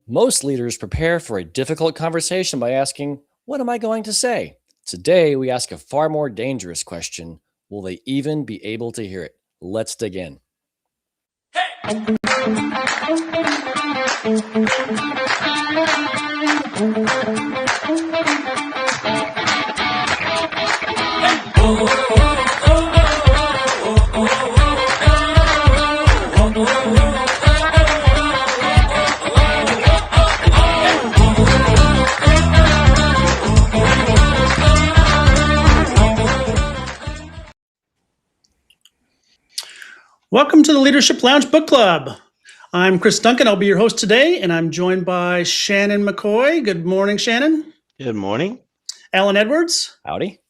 Most leaders prepare for a difficult conversation by asking, "What am I going to say?" Today, we ask a far more dangerous question: will they even be able to hear it? Let's dig in. Welcome to the Leadership Lounge Book Club. I'm Chris Duncan. I'll be your host today, and I'm joined by Shannon McCoy. Good morning, Shannon. Good morning. Alan Edwards. Howdy.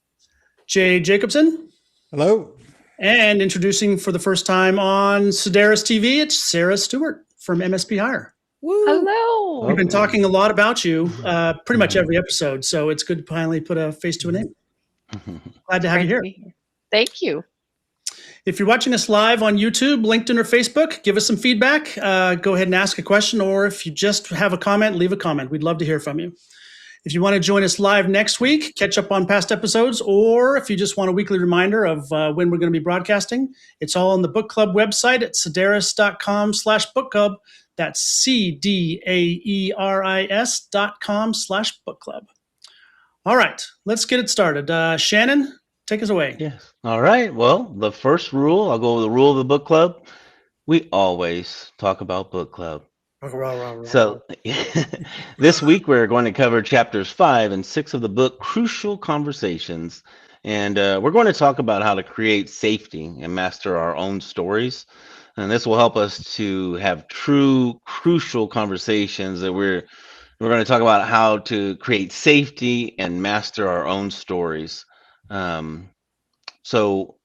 Jay Jacobson. Hello. And introducing for the first time on Sedaris TV, it's Sarah Stewart from MSP Hire. Woo. Hello. We've been talking a lot about you pretty much every episode, so it's good to finally put a face to a name. Glad to have you here. Thank you. If you're watching us live on YouTube, LinkedIn, or Facebook, give us some feedback. Go ahead and ask a question, or if you just have a comment, leave a comment. We'd love to hear from you. If you want to join us live next week, catch up on past episodes, or if you just want a weekly reminder of when we're going to be broadcasting, it's all on the book club website at sedaris.com/book club. That's CDAERIS.com/book club. All right, let's get it started. Shannon, take us away. Yes. All right. Well, the first rule, I'll go over the rule of the book club. We always talk about book club. So this week we're going to cover chapters 5 and 6 of the book, Crucial Conversations. And we're going to talk about how to create safety and master our own stories. And this will help us to have true, crucial conversations that we're going to talk about how to create safety and master our own stories. So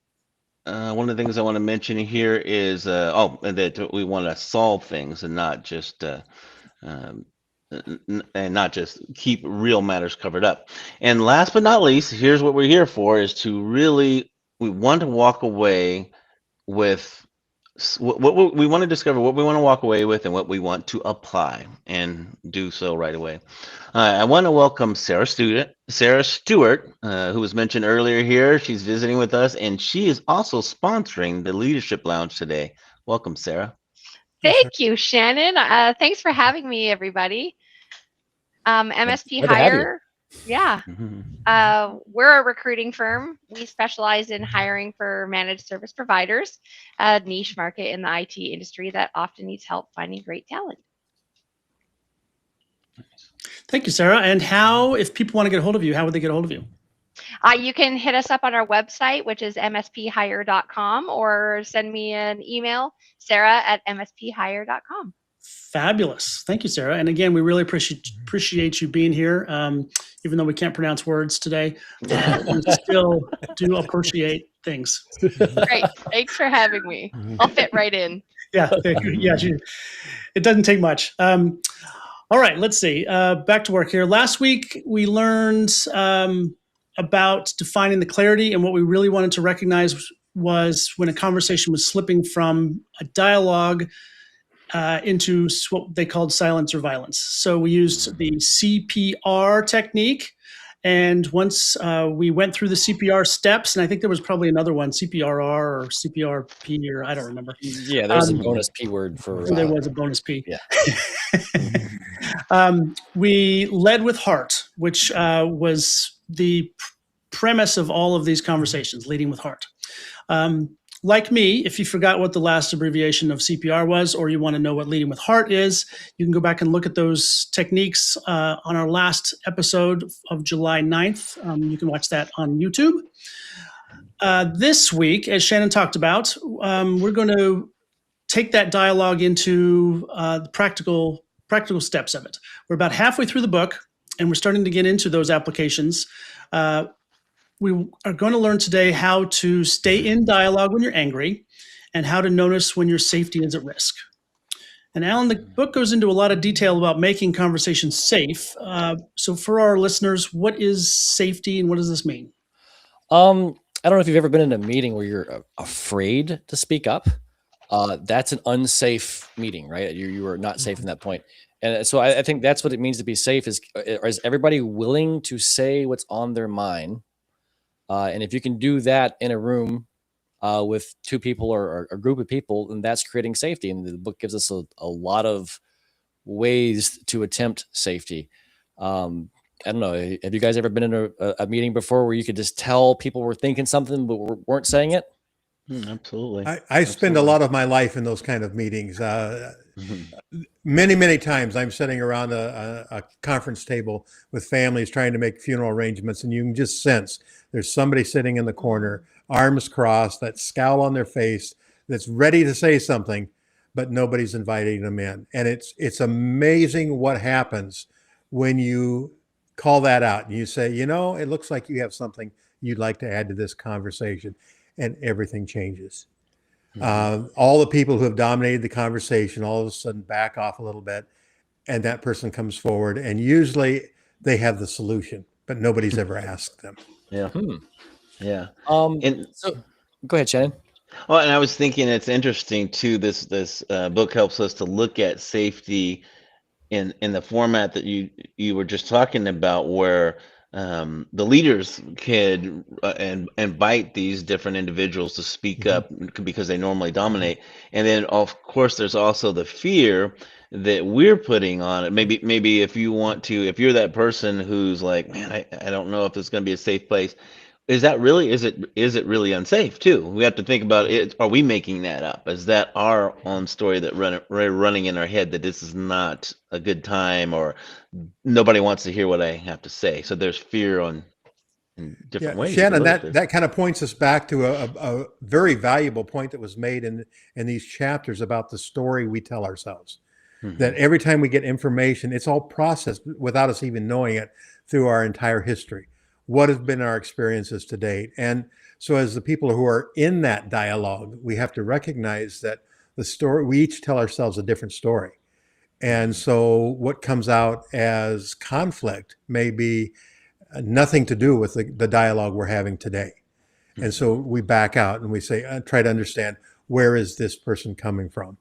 one of the things I want to mention here is that we want to solve things and not just keep real matters covered up. And last but not least, here's what we're here for: is to we want to walk away with what we want to discover, what we want to walk away with, and what we want to apply, and do so right away. I want to welcome Sarah Stewart, who was mentioned earlier here. She's visiting with us, and she is also sponsoring the Leadership Lounge today. Welcome, Sarah. Thank you, Shannon. Thanks for having me, everybody. MSP Hire. Yeah. We're a recruiting firm. We specialize in hiring for managed service providers, a niche market in the IT industry that often needs help finding great talent. Thank you, Sarah. And if people want to get a hold of you, how would they get a hold of you? You can hit us up on our website, which is msphire.com, or send me an email, sarah@msphire.com. Fabulous. Thank you, Sarah. And again, we really appreciate you being here. Even though we can't pronounce words today, we still do appreciate things. Great. Thanks for having me. I'll fit right in. Yeah. It doesn't take much. All right, let's see. Back to work here. Last week, we learned about defining the clarity, and what we really wanted to recognize was when a conversation was slipping from a dialogue into what they called silence or violence. So we used the CPR technique. And once we went through the CPR steps, and I think there was probably another one, CPRR or CPRP, or I don't remember. Yeah, there's a bonus P word for... there was a bonus P. Yeah. We led with heart, which was the premise of all of these conversations, leading with heart. Like me, if you forgot what the last abbreviation of CPR was, or you want to know what leading with heart is, you can go back and look at those techniques on our last episode of July 9th. You can watch that on YouTube. This week, as Shannon talked about, we're going to take that dialogue into the practical steps of it. We're about halfway through the book, and we're starting to get into those applications. We are going to learn today how to stay in dialogue when you're angry and how to notice when your safety is at risk. And Alan, the book goes into a lot of detail about making conversations safe. So for our listeners, what is safety and what does this mean? I don't know if you've ever been in a meeting where you're afraid to speak up. that's an unsafe meeting, right? You are not safe in that point. And so I think that's what it means to be safe is everybody willing to say what's on their mind? And if you can do that in a room with two people or a group of people, then that's creating safety. And the book gives us a lot of ways to attempt safety. I don't know. Have you guys ever been in a meeting before where you could just tell people were thinking something but weren't saying it? Absolutely. I spend a lot of my life in those kind of meetings. Many times I'm sitting around a conference table with families trying to make funeral arrangements, and you can just sense there's somebody sitting in the corner, arms crossed, that scowl on their face, that's ready to say something, but nobody's inviting them in. And it's amazing what happens when you call that out and you say, you know, it looks like you have something you'd like to add to this conversation, and everything changes. All the people who have dominated the conversation all of a sudden back off a little bit, and that person comes forward, and usually they have the solution, but nobody's ever asked them. Yeah. Yeah. And so go ahead, Shannon. Well, and I was thinking it's interesting too. This book helps us to look at safety in the format that you were just talking about, where the leaders could invite these different individuals to speak up because they normally dominate, and then of course there's also the fear that we're putting on it. Maybe if you're that person who's like, man, I don't know if it's going to be a safe place. Is it really unsafe too? We have to think about it. Are we making that up? Is that our own story that running in our head that this is not a good time, or nobody wants to hear what I have to say? So there's fear in different ways. Shannon, that kind of points us back to a very valuable point that was made in these chapters about the story we tell ourselves. That every time we get information, it's all processed without us even knowing it through our entire history. What have been our experiences to date? And so as the people who are in that dialogue, we have to recognize that the story, we each tell ourselves a different story. And so what comes out as conflict may be nothing to do with the dialogue we're having today. And so we back out and we say, try to understand, where is this person coming from?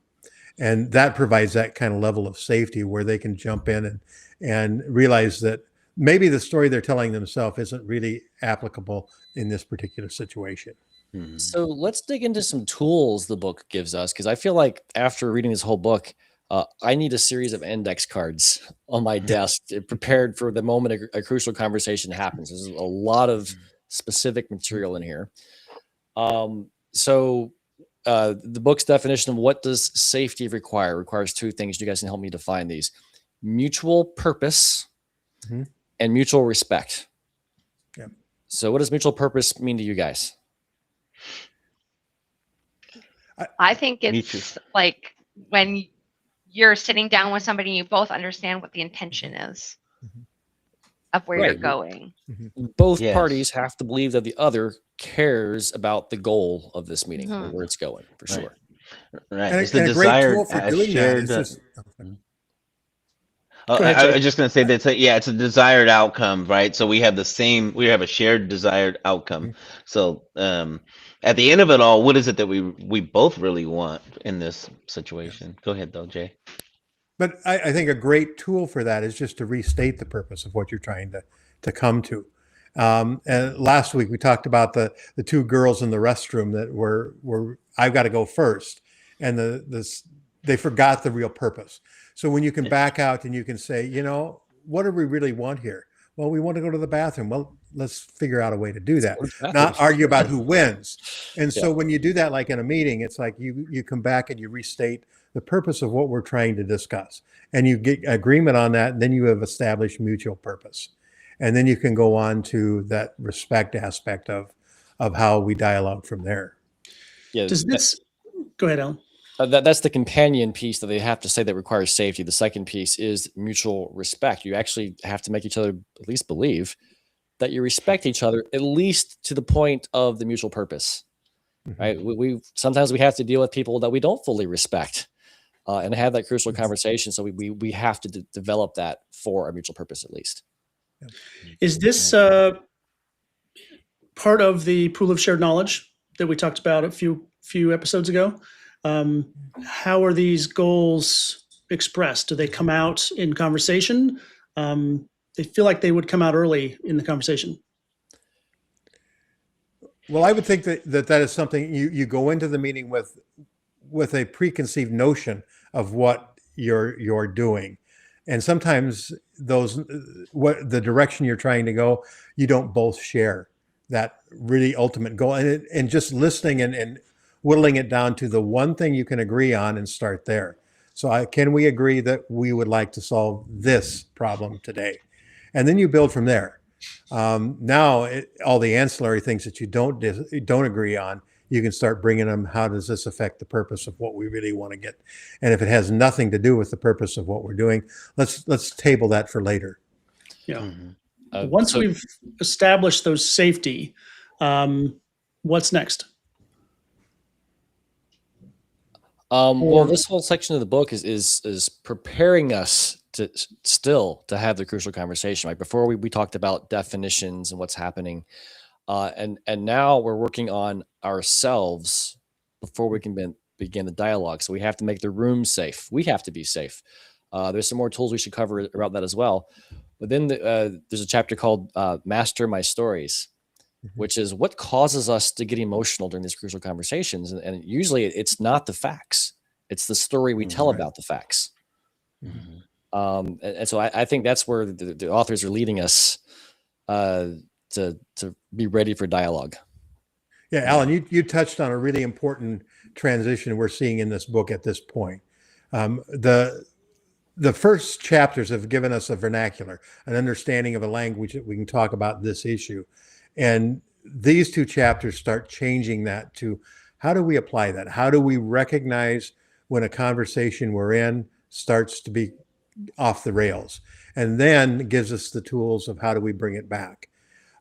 And that provides that kind of level of safety where they can jump in and realize that maybe the story they're telling themselves isn't really applicable in this particular situation. So let's dig into some tools the book gives us, because I feel like after reading this whole book, I need a series of index cards on my desk prepared for the moment a crucial conversation happens. There's a lot of specific material in here. So the book's definition of what does safety requires two things. You guys can help me define these: mutual purpose and mutual respect. Yeah. So what does mutual purpose mean to you guys? I think it's like when you're sitting down with somebody, you both understand what the intention is of where you're going. Both parties have to believe that the other cares about the goal of this meeting or where it's going, for sure. Right. And It's the desired shared. I was just going to say that it's a desired outcome, right? So we have a shared desired outcome. So at the end of it all, what is it that we both really want in this situation? Go ahead though, Jay. But I think a great tool for that is just to restate the purpose of what you're trying to come to. And last week we talked about the two girls in the restroom that were I've got to go first, and they forgot the real purpose. So when you can back out and you can say, you know, what do we really want here? Well, we want to go to the bathroom. Well, let's figure out a way to do that, not argue about who wins. And so when you do that, like in a meeting, it's like you come back and you restate the purpose of what we're trying to discuss, and you get agreement on that. And then you have established mutual purpose. And then you can go on to that respect aspect of how we dialogue from there. Yeah. Go ahead, Alan. That's the companion piece that they have to say that requires safety. The second piece is mutual respect. You actually have to make each other at least believe that you respect each other, at least to the point of the mutual purpose, right? We sometimes we have to deal with people that we don't fully respect and have that crucial conversation. So we have to develop that for a mutual purpose, at least. Is this part of the pool of shared knowledge that we talked about a few episodes ago? how are these goals expressed? Do they come out in conversation? They feel like they would come out early in the conversation. Well, I would think that is something you go into the meeting with a preconceived notion of what you're doing. And sometimes what the direction you're trying to go, you don't both share that really ultimate goal. And just listening and whittling it down to the one thing you can agree on and start there. So can we agree that we would like to solve this problem today? And then you build from there. Now, all the ancillary things that you don't agree on, you can start bringing them. How does this affect the purpose of what we really want to get? And if it has nothing to do with the purpose of what we're doing, let's table that for later. Yeah. Once we've established those safety, what's next? Well, this whole section of the book is preparing us to have the crucial conversation. Right before we talked about definitions and what's happening, and now we're working on ourselves before we can begin the dialogue. So we have to make the room safe. We have to be safe. There's some more tools we should cover about that as well. But then there's a chapter called "Master My Stories," which is what causes us to get emotional during these crucial conversations. And usually it's not the facts. It's the story we tell about the facts. And so I think that's where the authors are leading us to be ready for dialogue. Yeah, Alan, you touched on a really important transition we're seeing in this book at this point. The first chapters have given us a vernacular, an understanding of a language that we can talk about this issue. And these two chapters start changing that to how do we apply that? How do we recognize when a conversation we're in starts to be off the rails? And then gives us the tools of how do we bring it back?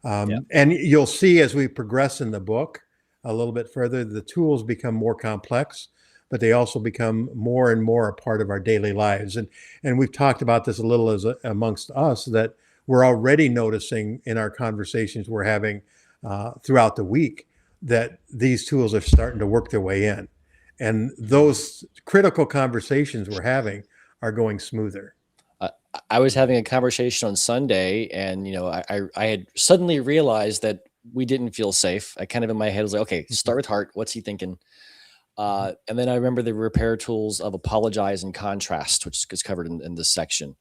And you'll see as we progress in the book a little bit further, the tools become more complex, but they also become more and more a part of our daily lives. And we've talked about this a little amongst us, that we're already noticing in our conversations we're having throughout the week that these tools are starting to work their way in. And those critical conversations we're having are going smoother. I was having a conversation on Sunday, and I had suddenly realized that we didn't feel safe. I kind of in my head was like, okay, start with Hart. What's he thinking? And then I remember the repair tools of apologize and contrast, which is covered in this section.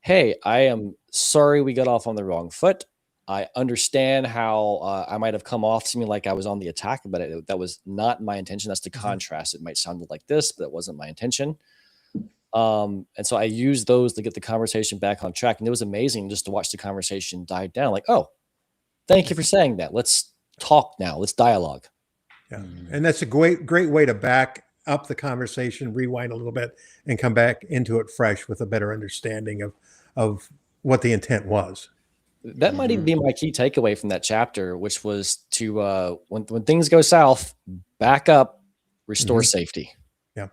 Hey, I am sorry we got off on the wrong foot. I understand how I might have come off seeming like I was on the attack, but that was not my intention. That's the contrast. It might sound like this, but it wasn't my intention. And so I used those to get the conversation back on track. And it was amazing just to watch the conversation die down. Like, oh, thank you for saying that. Let's talk now. Let's dialogue. Yeah. And that's a great way to back up the conversation, rewind a little bit, and come back into it fresh with a better understanding of what the intent was. That might even be my key takeaway from that chapter, which was to when things go south, back up, restore safety. Yeah.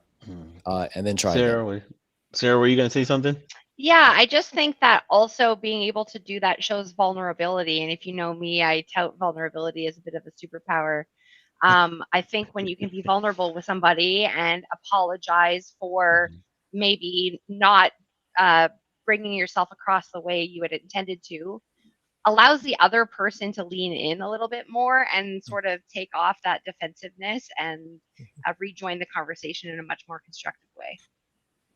And then try again. Sarah, were you going to say something? Yeah, I just think that also being able to do that shows vulnerability. And if you know me, I tout vulnerability as a bit of a superpower. I think when you can be vulnerable with somebody and apologize for maybe not bringing yourself across the way you had intended to, allows the other person to lean in a little bit more and sort of take off that defensiveness and rejoin the conversation in a much more constructive way.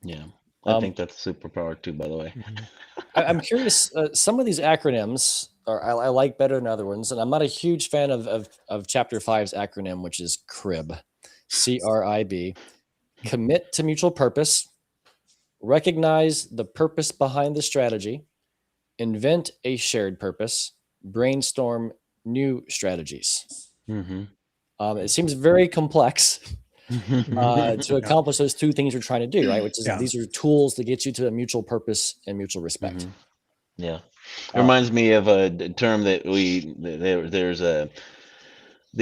Yeah, I think that's a superpower too, by the way. I'm curious, some of these acronyms I like better than other ones, and I'm not a huge fan of chapter 5's acronym, which is CRIB, C-R-I-B. Commit to mutual purpose, recognize the purpose behind the strategy, invent a shared purpose, brainstorm new strategies. It seems very complex to accomplish those two things you're trying to do, right? Which is these are tools to get you to a mutual purpose and mutual respect. Yeah, it reminds me of a term that there's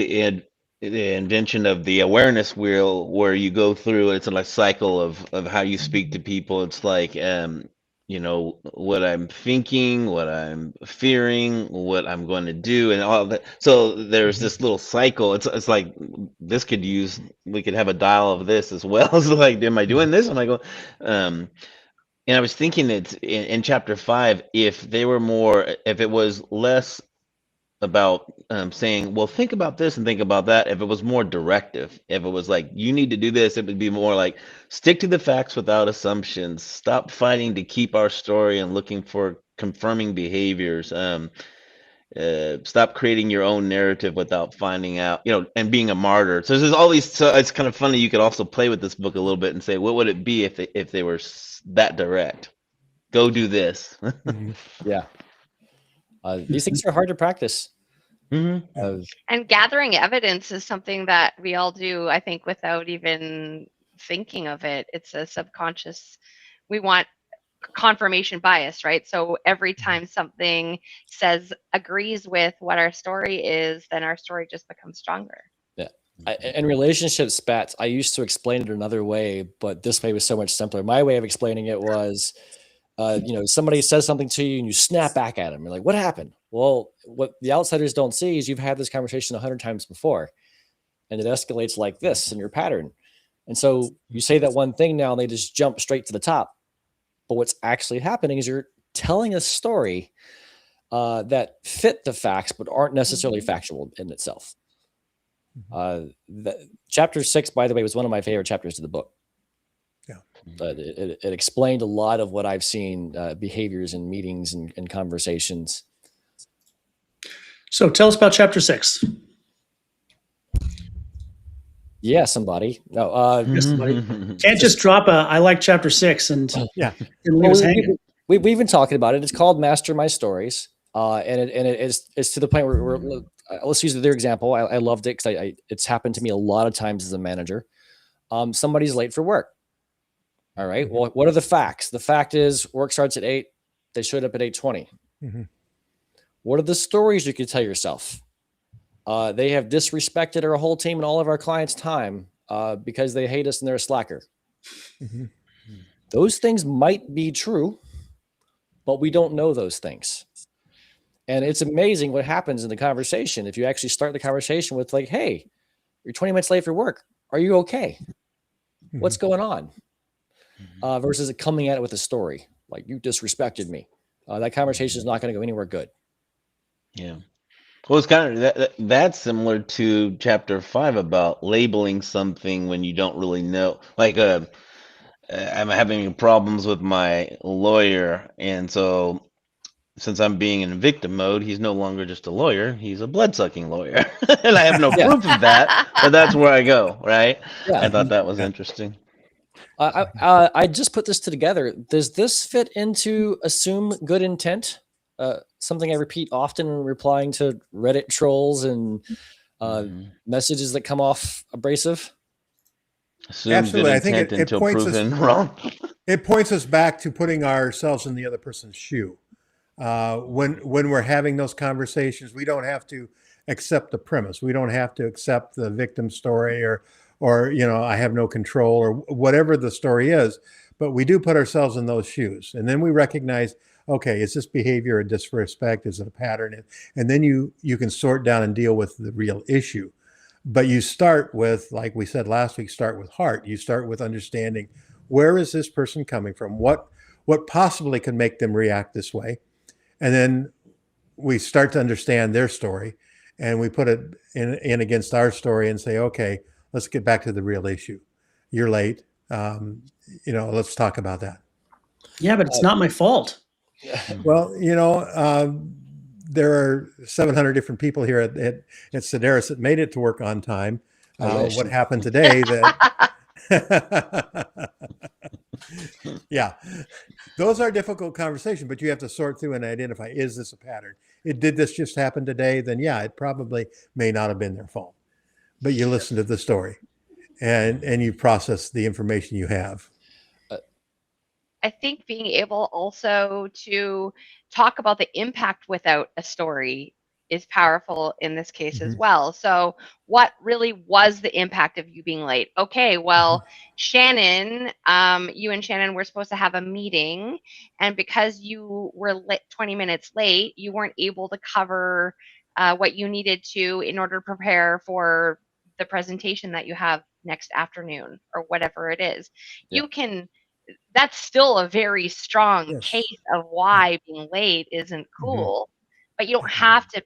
the invention of the awareness wheel, where you go through. It's a cycle of how you speak to people. It's like you know, what I'm thinking, what I'm fearing, what I'm going to do, and all that. So there's this little cycle. It's like this could use. We could have a dial of this as well. So like, am I doing this? Am I going? Um, and I was thinking that in chapter 5, if they were more, if it was less about saying, well, think about this and think about that. If it was more directive, if it was like, you need to do this, it would be more like, stick to the facts without assumptions. Stop fighting to keep our story and looking for confirming behaviors. Stop creating your own narrative without finding out, you know, and being a martyr. So there's all these. So it's kind of funny. You could also play with this book a little bit and say, what would it be if they were that direct? Go do this. Yeah. These things are hard to practice. And gathering evidence is something that we all do, I think, without even thinking of it. It's a subconscious. We want confirmation bias, right? So every time something agrees with what our story is, then our story just becomes stronger. Yeah. In relationship spats, I used to explain it another way, but this way was so much simpler. My way of explaining it was, you know, somebody says something to you and you snap back at them. You're like, what happened? Well, what the outsiders don't see is you've had this conversation 100 times before, and it escalates like this in your pattern. And so you say that one thing now, and they just jump straight to the top. But what's actually happening is you're telling a story that fit the facts, but aren't necessarily factual in itself. Chapter 6, by the way, was one of my favorite chapters of the book. Yeah. It explained a lot of what I've seen, behaviors in meetings and conversations. So tell us about chapter 6. Yeah, somebody. No, Can't just drop I like chapter 6 and leave us hanging. We've been talking about it. It's called Master My Stories, and it's to the point where let's use their example. I loved it because it's happened to me a lot of times as a manager. Somebody's late for work. All right. Well, what are the facts? The fact is work starts at 8. They showed up at 8:20. What are the stories you could tell yourself? They have disrespected our whole team and all of our clients' time because they hate us and they're a slacker. Those things might be true, but we don't know those things. And it's amazing what happens in the conversation. If you actually start the conversation with like, hey, you're 20 minutes late for work. Are you okay? What's going on? Versus coming at it with a story like you disrespected me. That conversation is not going to go anywhere good. Yeah. Well, it's kind of that's similar to chapter 5 about labeling something when you don't really know. Like, I'm having problems with my lawyer, and so since I'm being in victim mode, he's no longer just a lawyer; he's a blood-sucking lawyer, and I have no proof of that. But that's where I go, right? Yeah. I thought that was interesting. I just put this together. Does this fit into assume good intent? Something I repeat often when replying to Reddit trolls and messages that come off abrasive. Absolutely, I think it points us wrong. It points us back to putting ourselves in the other person's shoe. When we're having those conversations, we don't have to accept the premise. We don't have to accept the victim story or you know, I have no control or whatever the story is. But we do put ourselves in those shoes, and then we recognize, okay, is this behavior a disrespect? Is it a pattern? And then you can sort down and deal with the real issue. But you start with, like we said last week, start with heart. You start with understanding, where is this person coming from? What possibly could make them react this way? And then we start to understand their story, and we put it in against our story and say, okay, let's get back to the real issue. You're late. You know, let's talk about that. Yeah, but it's not my fault. Well, you know, there are 700 different people here at Sedaris that made it to work on time. What happened today that yeah, those are difficult conversations, but you have to sort through and identify, is this a pattern? Did this just happen today? Then yeah, it probably may not have been their fault. But you listen to the story and you process the information you have. I think being able also to talk about the impact without a story is powerful in this case as Mhm. well. So what really was the impact of you being late? Okay, well, Shannon, you and Shannon were supposed to have a meeting, and because you were 20 minutes late, you weren't able to cover what you needed to in order to prepare for the presentation that you have next afternoon or whatever it is. Yeah. You can, that's still a very strong Yes. case of why being late isn't Mhm. cool, but you don't have to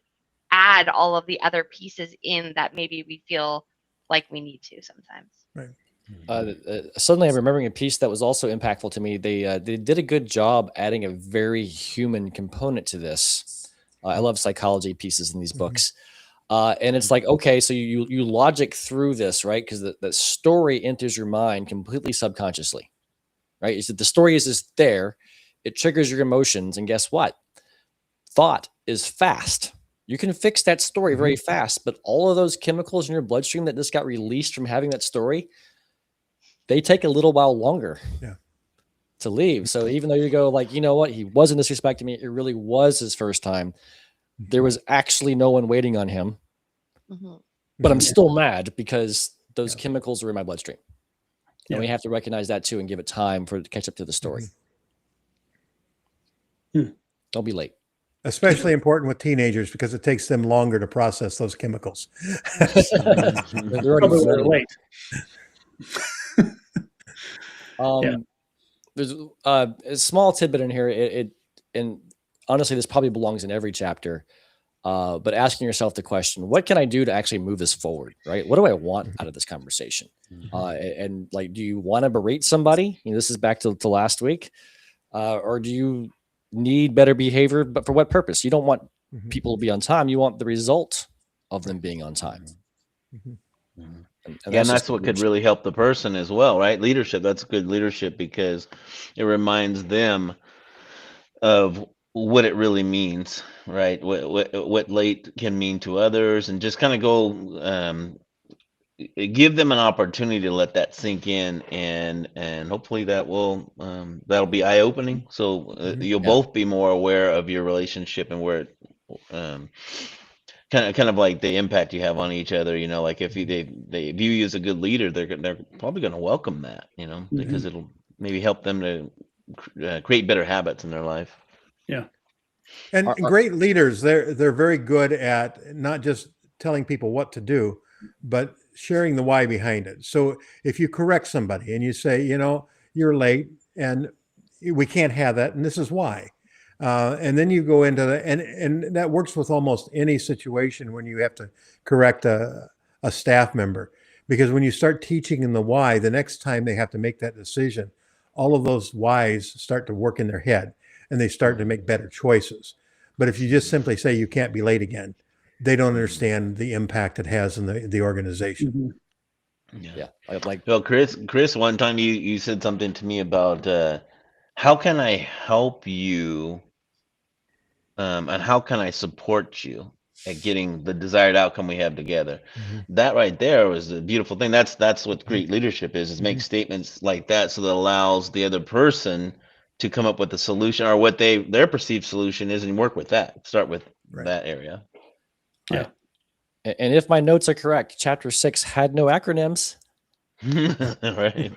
add all of the other pieces in that maybe we feel like we need to sometimes. Right. Suddenly I'm remembering a piece that was also impactful to me. They did a good job adding a very human component to this. I love psychology pieces in these Mhm. books. And it's like, okay, so you logic through this, right? Because the story enters your mind completely subconsciously, right? Is that the story is just there, it triggers your emotions, and guess what? Thought is fast. You can fix that story very fast, but all of those chemicals in your bloodstream that just got released from having that story, they take a little while longer to leave. So even though you go like, you know what, he wasn't disrespecting me, it really was his first time. There was actually no one waiting on him, but I'm still mad because those chemicals are in my bloodstream. And we have to recognize that too and give it time for it to catch up to the story. Don't be late. Especially important with teenagers because it takes them longer to process those chemicals. They're already Probably flooded. late. There's a small tidbit in here. And honestly, this probably belongs in every chapter. But asking yourself the question, what can I do to actually move this forward? Right? What do I want out of this conversation? And like, do you want to berate somebody? You know, this is back to last week. Or do you need better behavior? But for what purpose? You don't want people to be on time. You want the result of them being on time. And that's what could really help the person as well, right? Leadership, that's good leadership because it reminds them of what it really means, right? What late can mean to others, and just kind of go give them an opportunity to let that sink in, and hopefully that will that'll be eye-opening. So you'll both be more aware of your relationship and where it kind of like the impact you have on each other, you know, like if they view you as a good leader, they're probably going to welcome that, you know, because it'll maybe help them to create better habits in their life. And great leaders, they're very good at not just telling people what to do, but sharing the why behind it. So if you correct somebody and you say, you know, you're late and we can't have that, and this is why. And then you go into the, and that works with almost any situation when you have to correct a staff member, because when you start teaching them the why, the next time they have to make that decision, all of those whys start to work in their head and they start to make better choices. But if you just simply say you can't be late again, they don't understand the impact it has in the organization. Well, Chris, one time you said something to me about how can I help you and how can I support you at getting the desired outcome we have together. That right there was a beautiful thing. That's what great leadership is make statements like that, so that allows the other person to come up with a solution or what their perceived solution is, and work with that. Start with that area. And if my notes are correct, chapter 6 had no acronyms. Right.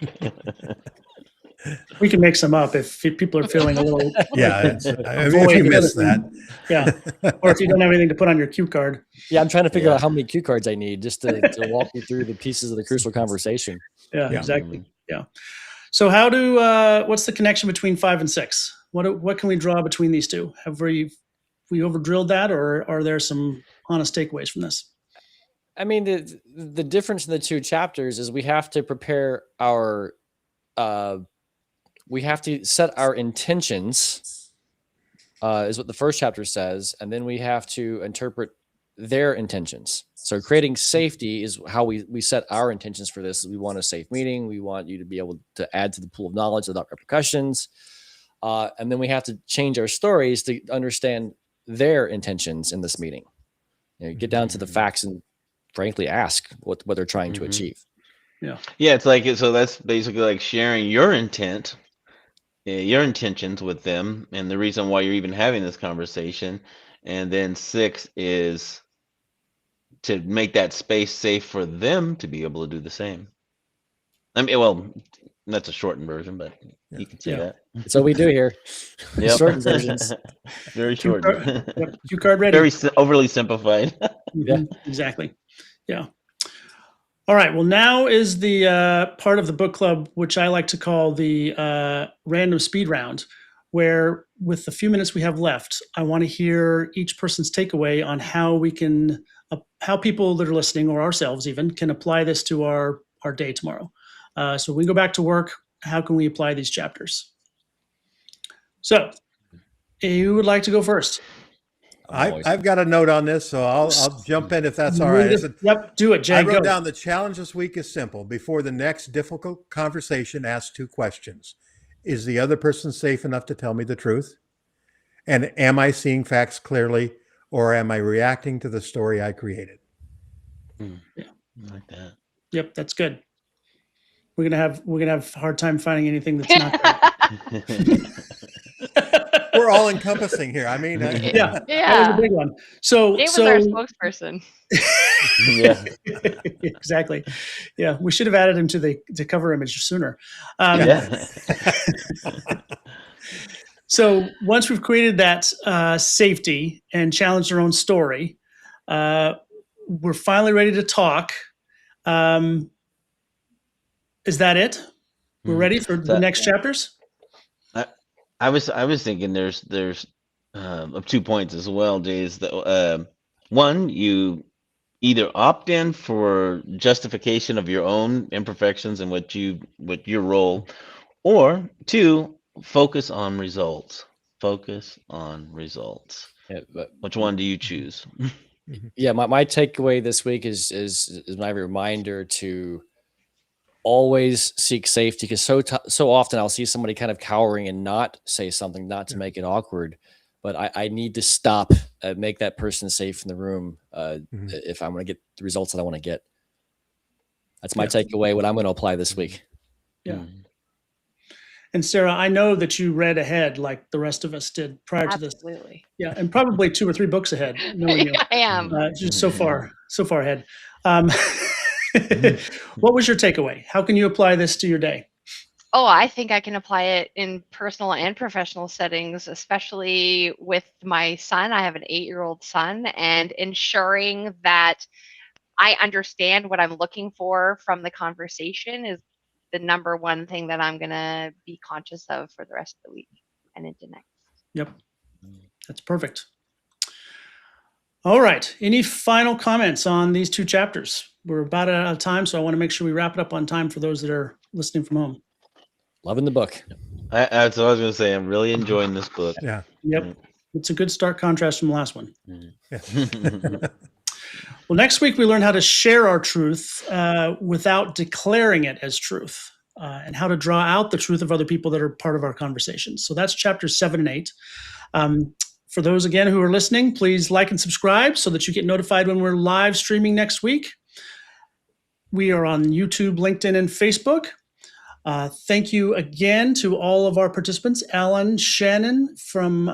We can make some up if people are feeling a little. I mean, if you miss that. Or if you don't have anything to put on your cue card. I'm trying to figure out how many cue cards I need just to walk you through the pieces of the crucial conversation. Exactly. So how do what's the connection between 5 and 6? What can we draw between these two? Have we over drilled that, or are there some honest takeaways from this? I mean, the difference in the two chapters is we have to prepare our we have to set our intentions, is what the first chapter says, and then we have to interpret their intentions. So creating safety is how we set our intentions for this. We want a safe meeting. We want you to be able to add to the pool of knowledge without repercussions. And then we have to change our stories to understand their intentions in this meeting. You know, get down to the facts and frankly ask what they're trying to achieve. It's like, so that's basically like sharing your intent, your intentions with them, and the reason why you're even having this conversation, And then 6 is to make that space safe for them to be able to do the same. I mean, well, that's a shortened version, but you can say that. That's what we do here. Yep. Shortened versions. Very Cue short. card, yep, cue card ready. Very overly simplified. Yeah. Exactly. Yeah. All right. Well, now is the part of the book club, which I like to call the random speed round, where with the few minutes we have left, I want to hear each person's takeaway on how we can, how people that are listening or ourselves even can apply this to our day tomorrow. So we go back to work. How can we apply these chapters? So who would like to go first? I've got a note on this, so I'll jump in if that's all right. Yep, do it, Jay. I wrote Go. down the challenge this week is simple. Before the next difficult conversation, ask 2 questions. Is the other person safe enough to tell me the truth? And am I seeing facts clearly, or am I reacting to the story I created? Yeah. I like that. Yep, that's good. We're gonna have a hard time finding anything that's not that. We're all encompassing here. I mean, Yeah, that was Yeah. a big one. So, Dave was our spokesperson. Yeah. exactly. Yeah, we should have added him to the cover image sooner. Yeah. So once we've created that safety and challenged our own story, we're finally ready to talk. Is that it? We're ready for the next chapters? I was thinking there's 2 points as well, Jay. Is that one, you either opt in for justification of your own imperfections and what your role, or 2, focus on results. Focus on results. Yeah, but Which one do you choose? yeah, my takeaway this week is my reminder to always seek safety, because so often I'll see somebody kind of cowering and not say something, not to make it awkward, but I need to stop, make that person safe in the room if I'm going to get the results that I want to get. That's my takeaway, what I'm going to apply this week. Yeah. And Sarah, I know that you read ahead like the rest of us did prior to this. Absolutely. Yeah, and probably 2 or 3 books ahead. Knowing you. I am. Just so far ahead. What was your takeaway? How can you apply this to your day? Oh, I think I can apply it in personal and professional settings, especially with my son. I have an 8-year-old son, and ensuring that I understand what I'm looking for from the conversation is the number one thing that I'm going to be conscious of for the rest of the week and into next. Yep. That's perfect. All right. Any final comments on these 2 chapters? We're about out of time, so I want to make sure we wrap it up on time for those that are listening from home. Loving the book. That's what I was going to say. I'm really enjoying this book. yeah. Yep. It's a good stark contrast from the last one. Mm. Well, next week we learn how to share our truth without declaring it as truth, and how to draw out the truth of other people that are part of our conversations. So that's chapters 7 and 8. For those, again, who are listening, please like and subscribe so that you get notified when we're live streaming next week. We are on YouTube, LinkedIn, and Facebook. Thank you again to all of our participants, Alan and Shannon from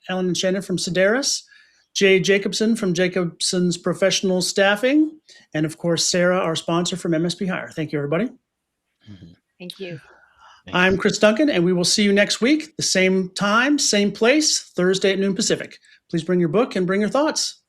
Sedaris, Jay Jacobson from Jacobson's Professional Staffing, and of course, Sarah, our sponsor from MSP Hire. Thank you, everybody. Thank you. I'm Chris Duncan, and we will see you next week, the same time, same place, Thursday at noon Pacific. Please bring your book and bring your thoughts.